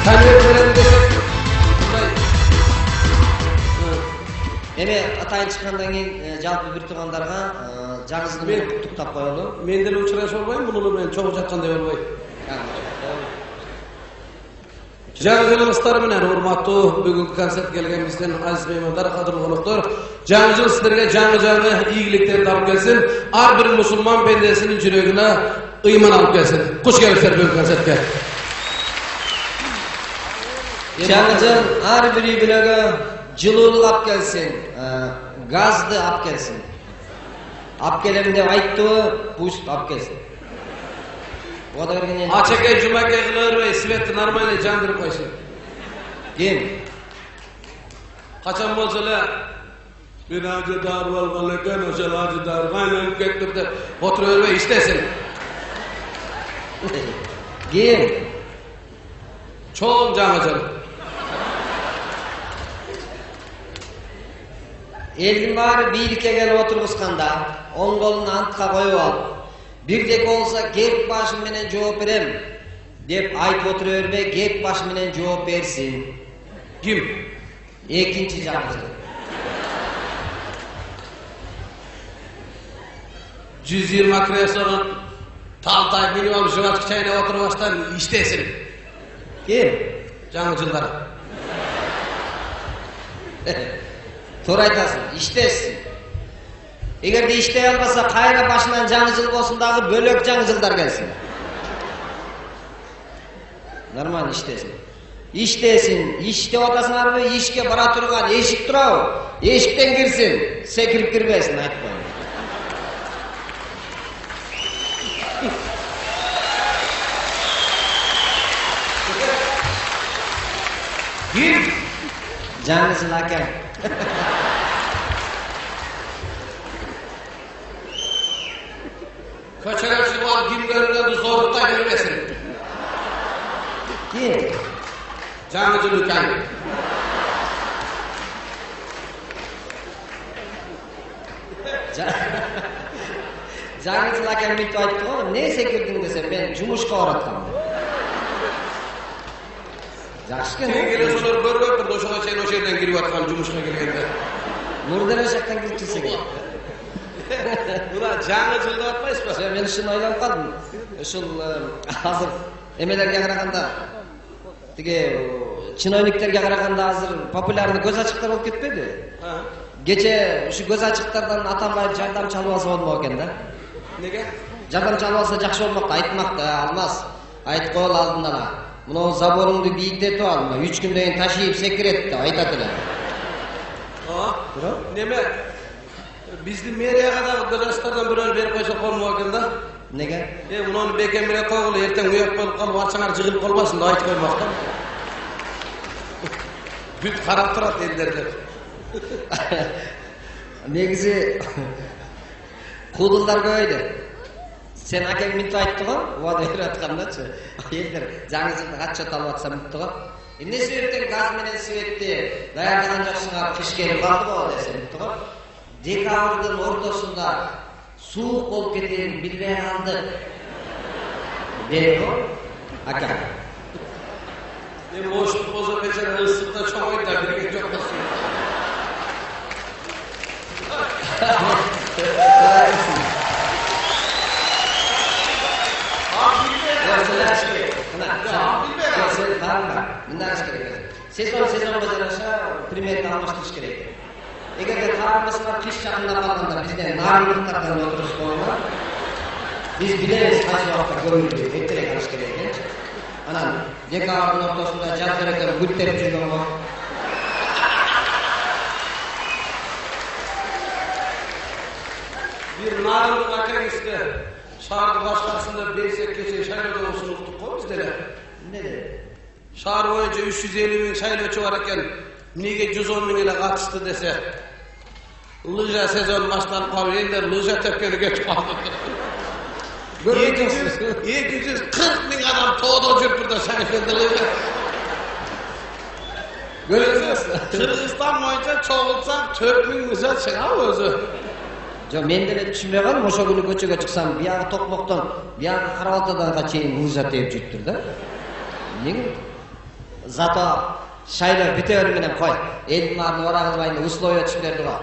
Tanrı veren desek. Эми атайын чыккандан кийин жалпы бир туугандарга жаңы жылды менен куттуктап коелу. Мен деле учурашып албайм, муну менен чогуу жаткандай болбой. Жаңы жыл ыстары менен урматтуу бүгүнкү концерт келген биздин азиз меймандар, кадырлуу коноктор, жаңы жыл силерге жаңы ийгиликтерди алып келсин, ар бир мусулман пендесинин жүрөгүнө ыйман алып келсин. Куш келипсиздер бүгүнкү концертке. Жаңы жыл ар бир үй бүлөгө жылуулук алып келсин, газды алып келсин. Алып келем деп айттыбы, пусть алып келсин. Ода бергенен Ачекей, жумакей кыла бербей, светти нормальный жандырып койсун. ким? Качан болсо эле бир ажы дарып алган экен, ошол ажы дарып айланып кетип деп отура бербей иштесин. Ким? Чоң жаңы жыл. Элдин баары бийликке келип отургусканда, оң колун антка коюп алып, бирдеке болсо кек башым менен жооп берем деп айтып отура бербей, кек башы менен жооп берсин. Ким? Экинчи жаңы жыл. 120 креслонун талтай минип алып жыбачкы чайнап отурбаштан иштесин. Ким? Жаңы жылдар. Туура айтасың, иштесин. Эгерде иштей албаса, кайра башынан жаңы жыл болсун дагы бөлөк жаңы жылдар келсин. Нормально иштесин. Иштесин, иштеп атасыңарбы, ишке бара турган эшик турабы? Эшиктен кирсин, секирип кирбесин, айтпайм. Ким? Жаңы жыл акем. Көчөгө чыгып алып кимдерди зорлуктай бербесин. Ким? Жаңы жыл үкән. Жаңы жыл акем мынтип айтты го, эмне секирдиң десем, мен жумушка бараткам. Жакшы экен. Сен келесиңер көрбөптүр, ошого чейин ошол жерден кирип аткан жумушка келгенде. Нурден ошоктон кирип чыкса керек. Мына жаңы жыл деп атпайсызбы? Мен ушуну ойлонуп калдым. Ушул азыр эмелерге караганда, тиги чиновниктерге караганда азыр популярный көз ачыктар болуп кетпеди? Кече ушу көз ачыктардан Атамбаев жардамчы алып алса болмок экен да. Неге? Жардамчы алып алса жакшы болмок да, айтмак да, Алмаз. Айтып коел алдынан ала. Мына заборуңду бийиктетип ал, 3 күндөн кийин ташыйып секирет деп айтат эле. Неме? Биздин мэрияга дагы көз ачыктардан бирөө берип койсок болмок экен да. Неге? Муну бекем эле койгула, эртең уяп болуп калып арчаңар жыгылып калбасын деп айтып коймок да. Бүт карап турат элдер деп. Негизи куудулдар көбөйдү. Сен акең мынтип айтты го, убада берип аткандачы. Элдер жаңы жылда отчет алып атса мынтип го. Эмне себептен газ менен светти даярдаган жоксуңар, кыш келип калды го десем мынтип го. Декабрдын ортосунда суук болуп кетерин билбей калдык. Деп го, ака. Оштук болсо бечара ысыкта чоңойт да бирге жок болсун. Сезонга жараша примерно алмаштырыш керек. Эгерде карамасыңар кыш жакындап калганда бизден нарындыктардан отуруш болгон. Биз билебиз кайсы убакта көмүрдү эртерээк алыш керек экен. Анан декабрдын ортосунда жаз экен гүлтерип жүргөн го. Бир нарындык акеңизге шаардын башкарасында берсек кече шайлоодон усунуктук го биздер. Эмне? Шаар боюнча 350 миң шайлоочу бар экен. Эмнеге 110 миң эле катышты десе. Лыжа сезон башталып калып, элдер лыжа тепкени кетип калды. 240 миң адам тоодо жүрүп да шайлоодо лыжа. Көрөсүз, Кыргызстан боюнча чогултсам 4 миң лыжа чыгабы өзү. Жок, мен деле түшүнбөй калдым, ошол күнү көчөгө чыксам, биягы Токмоктон, биягы Карабалтаданга чейин лыжа тээп жүрүптүр да. Эмнеге? Зато шайлар бүтөөр менен кой. Элдин арын барагызбайын условия түшүп берди го.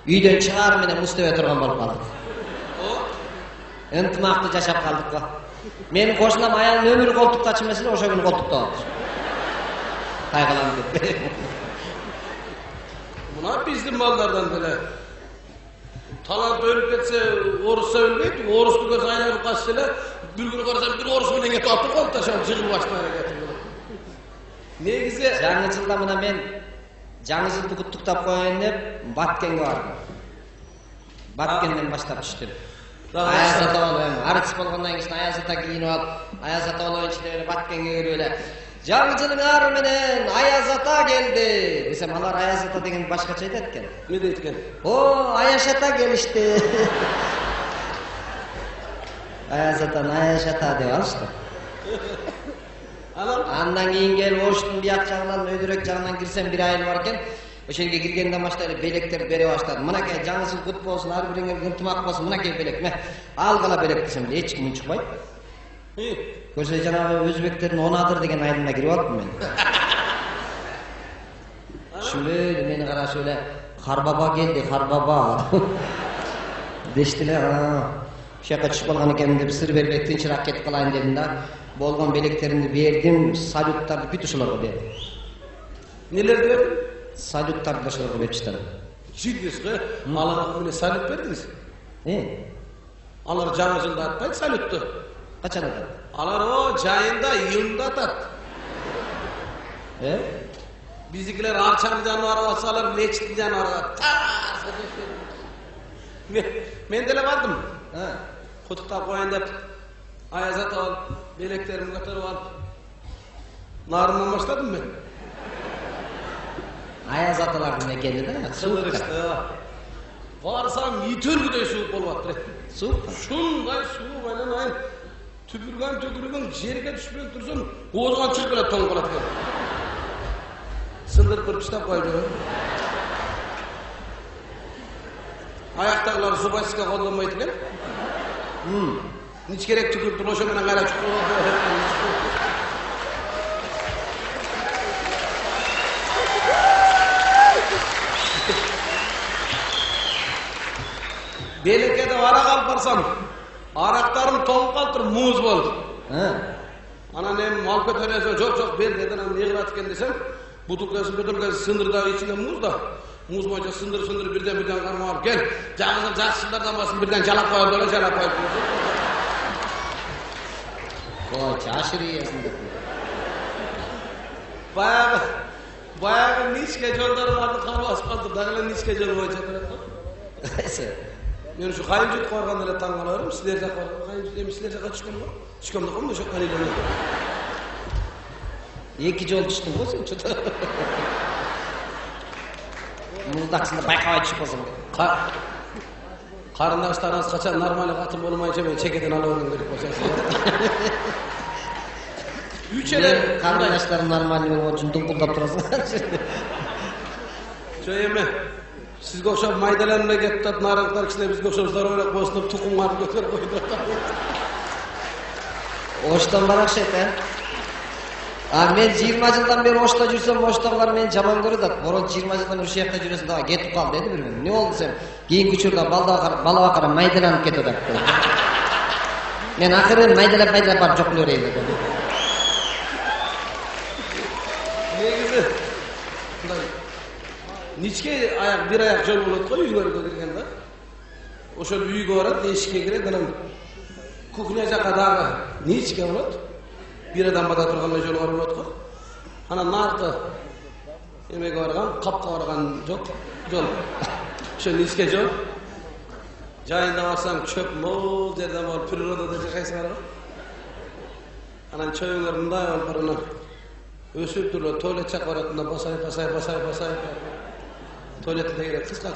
Үйдөн чыгаар менен мустебе турган болуп калдык. Ынтымактуу жашап калдык го. Менин кошунам аялын өмүрү колтукка чыкмаса эле ошо күнү колтукта болду. Кайгылам деп. Muna bizdin mallardan bile. Talant ölüp getse orus'a ölmeydi. Orus'u görse ayarı kaçsıyla bir gün görsen bir orus bile getir atır kaldı taşan çıkıl başına getirdi. Ne güzel. Жаңы жылда мына мен жаңы жылды куттуктап коеюн деп Баткенге бардым. Баткенден баштап түштүм. Аяз ата болойм. Арыс болгондон кийин Аяз ата кийинип алып, Аяз ата болоюнчу деп эле Баткенге кирип эле жаңы жылдын ары менен Аяз ата келди десем, алар Аяз ата деген башкача айтат экен. Ne deydi ekan? О, Аяш ата келишти. Аяз ата деп алышты. Андан кийин келип оштун бияк жагынан өйдөрөк жагынан кирсем бир айыл бар экен. Ошол жерге киргенден баштап эле белектерди бере баштадым. Мынакей жаңы жыл кут болсун, ар бириңерге ынтымак болсун, мынакей белек. Мен алгыла белек десем эч ким унчукпайт. Көрсө жанагы өзбектердин Онадыр деген айылына кирип алыптым мен. Шүле мени карашып эле Карбаба келди, Карбаба. Дештиле, ошол жака түшүп калган экен деп сыр бербей тынчыраак кетип калайын дедим да. Болгон белектеримди бердим, салюттарды бүт ошолорго бердим. Neler verdin? Салюттарды ошолорго берип чыктым. Ciddiz ki, Allah'a bile salut verdiniz. Alar жаңы жылда atmaydı saluttu. Kaçan adam? Alar o cayında, yılında atat. Bizdekiler arçanı canavarı olsalar, meçhidi canavarı atat. Men de vardım. Kutukta koyun dep, Ayaz ata ol, beleklerimi katarıp alıp, narından başladım ben. Ayaz atalardın ekeni de Kılır işte. Varsam yitörgüdey soğuk bolupatır. Soğuk mu? Şunday soğuk aynen. Tüpürgen jerge düşpey tursun, ozgan çıkıp kelet toң bolat eкен. Sındırıp bir piştap koydu. Ayaktagılar Zubayskiga kollanmaydı eкен. Hiç gerek tükürtür, oşo menen kayra çıkıp Belekede arak alıp barsam, araklarım toңup kaltır, muz boldu. Ana nem mal kötörese çok ber dedi, ana ne kırat eken desem, butulkası sındırdağı içinde muz da, muz boyunca sındır birden karma alıp gel, жаңы жылдардан басын birden jalap koyup, öyle jalap koyup. Koç, aşırı yiyesin dedi. Bayağı niçke jolları vardı, karı asfaltı, dağılan niçke jol boyunca. Men şu kayıncıt koyarganda ele taң kalarım, sizler de koyarganda, kayıncıt emin sizler jaka çıkam mı? Çıkam da koyma, şu kanıyla. Eki jol düştün bu sen çöte. Muzdaksında baykabay düşüp olsun. Karındaşlarınız kaçan normali katım olmayınca ben çekeden alıyorum dedik boşansın. Üçele... Karındaşlarım normali olmak için dumpuldap durasın. Şöyle sizge oşap maydalarına gettat, narınklar kişine bizge oşaplar öyle koşturup tukumlarını götürüp koydu. Oştan barak şeytan. Men 20 жылдан бери Ошто жүрсөм, Оштогулар мени жаман көрөт. Борон 20 жылдан ушул жакта жүрөсүң дагы кетип кал деди бир күнү. Не болду десем, кийинки учурда бала бакара майдаланып кетип атат. Мен акыры майдалап барып жок көрөйүн дедим. Негизи Ничке аяк бир аяк жол болот го үйлөргө киргенде. Ошол үйгө барат, эшикке кирет, анан кухня жака дагы ничке болот. Bir adam bada turgan jol var bolot go. Ana nartı emege bargan, kapka bargan jol. Şo niske jol. Jayında barsam çöp mol жерден bol prиродада жашайсың бар го. Анан чөйүңөр мындай болуп барынан өсүп туруп туалет чак баратында басай. Туалетте келет кыска